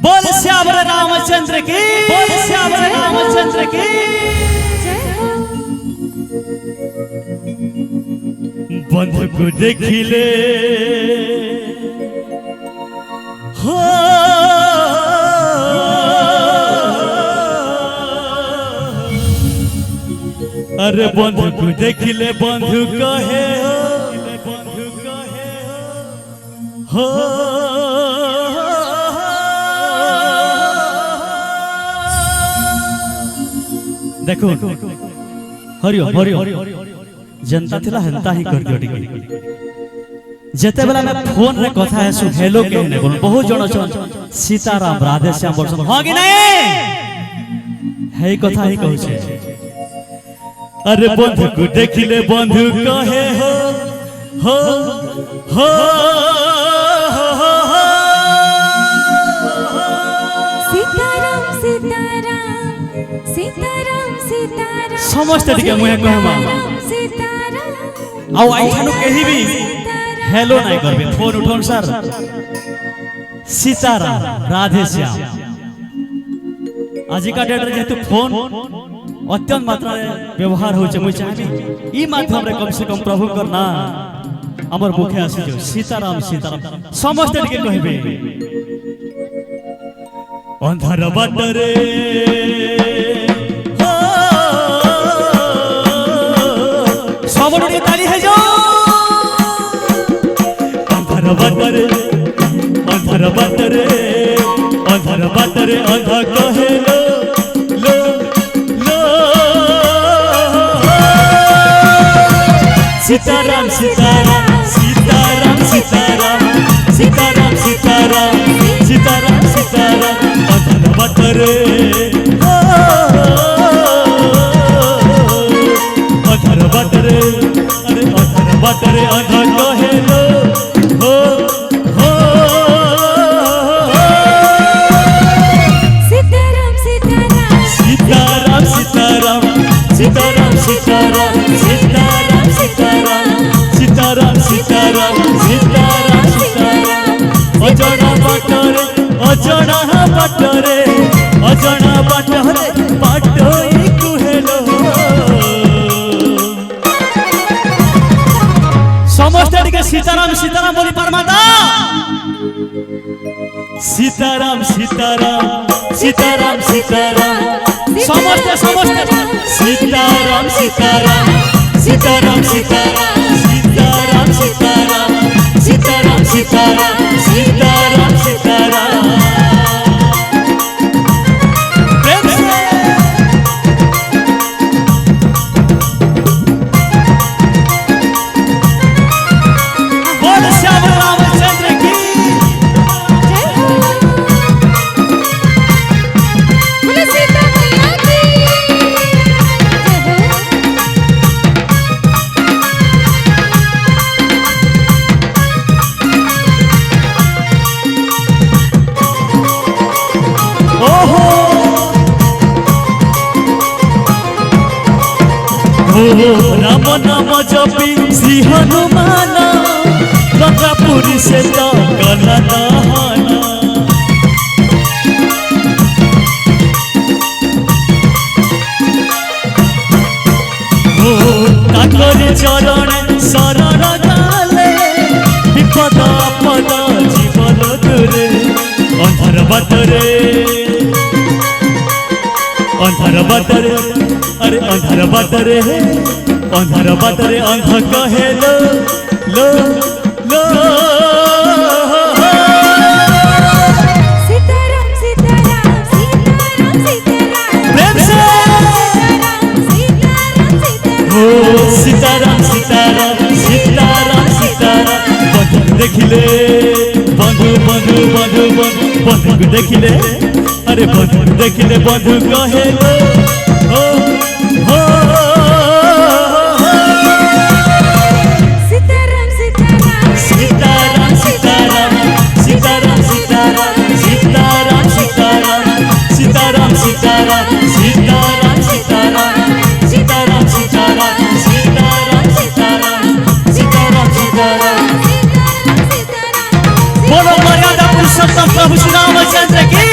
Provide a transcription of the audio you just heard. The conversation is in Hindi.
बोल श्यावर रामचंद्र की, बोल श्यावर रामचंद्र की। बंधु को देखिले हो अरे बंधु को देखिले बंधु कहे हो देखो हरिओ हरिओ जनता थिला हंता ही कर दियो टिके जेते बेला में फोन रे कथा है सु हेलो कहने बोल बहुत जण छन सीताराम राधे श्याम बोल हां कि नहीं है कथा ही कहू छे। अरे बंधु को देखिले बंधु कहे हो सीताराम सीताराम सीताराम सीताराम समस्त टिके मुहे कहमा आउ आई खानु कहि भी हेलो नहीं करबे फोन उठोन सर सीताराम राधे श्याम आज का डेट रे जेतु फोन अत्यंत मात्रा व्यवहार होचे मुई चाहबी ई माध्यम रे कम से कम प्रभु करना हमर मुखे आसी जो सीताराम सीताराम समस्त टिके कहबे अंधार बाट रे सबड़े ताली है जो अंधार बाटरे अंधार बाटरे अंधार बाटरे अंधा कहे लो सीताराम सीताराम सीताराम सीताराम सीताराम सीताराम सीताराम सीताराम अंधार बाटरे अंधार बाटरे अरे अंधार बाटरे अंधा कहे लो हो सीताराम सीताराम सीताराम सीताराम सीताराम सीताराम सीताराम सीताराम सीताराम सीताराम सीताराम सीताराम अजना बाटरे अजना बाटरे अजना बाटरे बाटोई कुहेलो समस्त टिके सीताराम सीताराम बोली परमाता सीताराम सीताराम सीताराम सीताराम समस्त समस्त सीताराम सीताराम सीताराम सीताराम सीताराम सीताराम सीताराम सीताराम सीताराम सीताराम बोल श्याम रामचंद्र की जय हो बोले सीता मैया की जय हो ओहो राम नाम जपी श्री हनुमान लंकापुरी से तो कला नहाना ताकरे चरण शरण गाले विपद आपद जीवन दूरे अंधार बाटरे अंधार बाटरे अरे अंधार बाटरे अंधा कहे लो सीताराम सीताराम सीताराम सीताराम प्रेम से सीताराम सीताराम हो सीताराम सीताराम सीताराम सीताराम बंधु देखिले बंधु बंधु बंधु बंधु बंधु को देखिले अरे बंधु देखिले बंधु कहे हो सीताराम सीताराम सीताराम सीताराम सीताराम सीताराम सीताराम सीताराम सीताराम सीताराम सीताराम सीताराम सीताराम सीताराम सीताराम सीताराम सीताराम सीताराम बोलो मर्यादा पुरुषोत्तम प्रभु श्री रामचंद्र की